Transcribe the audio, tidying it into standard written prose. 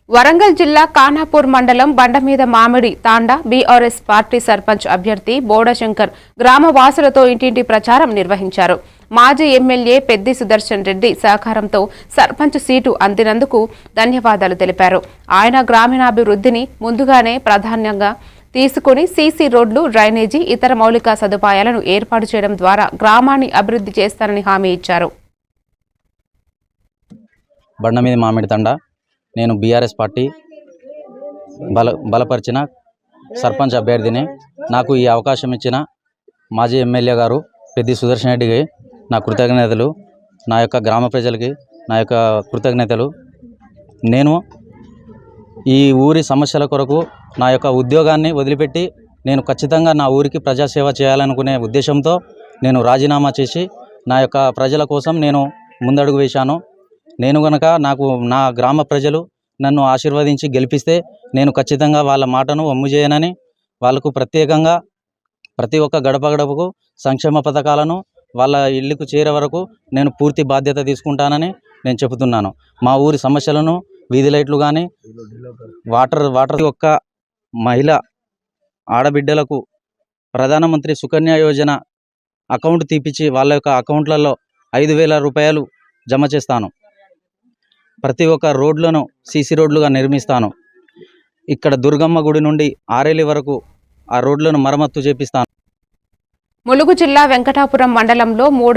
వరంగల్ జిల్లా ఖానాపూర్ మండలం బండమీద మామిడి తాండా బీఆర్ఎస్ పార్టీ సర్పంచ్ అభ్యర్థి బోడశంకర్ గ్రామవాసులతో ఇంటింటి ప్రచారం నిర్వహించారు. మాజీ ఎమ్మెల్యే పెద్ది సుదర్శన్ రెడ్డి సహకారంతో సర్పంచ్ సీటు అందినందుకు ధన్యవాదాలు తెలిపారు. ఆయన గ్రామీణాభివృద్ధిని ముందుగానే ప్రాధాన్యంగా తీసుకుని సీసీ రోడ్లు, డ్రైనేజీ, ఇతర మౌలిక సదుపాయాలను ఏర్పాటు చేయడం ద్వారా గ్రామాన్ని అభివృద్ధి చేస్తారని హామీ ఇచ్చారు. బండమీద మామిడి తండ నేను బీఆర్ఎస్ పార్టీ బలపరిచిన సర్పంచ్ అభ్యర్థిని. నాకు ఈ అవకాశం ఇచ్చిన మాజీ ఎమ్మెల్యే గారు పెద్ది సుదర్శన్ రెడ్డికి నా కృతజ్ఞతలు, నా యొక్క గ్రామ ప్రజలకి నా యొక్క కృతజ్ఞతలు. నేను ఈ ఊరి సమస్యల కొరకు నా యొక్క ఉద్యోగాన్ని వదిలిపెట్టి నేను ఖచ్చితంగా నా ఊరికి ప్రజాసేవ చేయాలనుకునే ఉద్దేశంతో నేను రాజీనామా చేసి నా యొక్క ప్రజల కోసం నేను ముందడుగు వేశాను. నేను గనక నా గ్రామ ప్రజలు నన్ను ఆశీర్వదించి గెలిపిస్తే నేను ఖచ్చితంగా వాళ్ళ మాటను వమ్ము చేయనని, వాళ్ళకు ప్రత్యేకంగా ప్రతి ఒక్క గడప గడపకు సంక్షేమ పథకాలను వాళ్ళ ఇళ్ళకు చేరే వరకు నేను పూర్తి బాధ్యత తీసుకుంటానని నేను చెబుతున్నాను. మా ఊరి సమస్యలను, వీధి లైట్లు కానీ, వాటర్ ఒక్క మహిళ ఆడబిడ్డలకు ప్రధానమంత్రి సుకన్య యోజన అకౌంట్ తీపిచ్చి వాళ్ళ యొక్క అకౌంట్లలో 5,000 రూపాయలు జమ చేస్తాను. ప్రతి ఒక్క రోడ్లను సీసీ రోడ్లుగా నిర్మిస్తాను. ఇక్కడ దుర్గమ్మ గుడి నుండి ఆరేలి వరకు ఆ రోడ్లను మరమ్మత్తు చేపిస్తాను. ములుగు జిల్లా వెంకటాపురం మండలంలో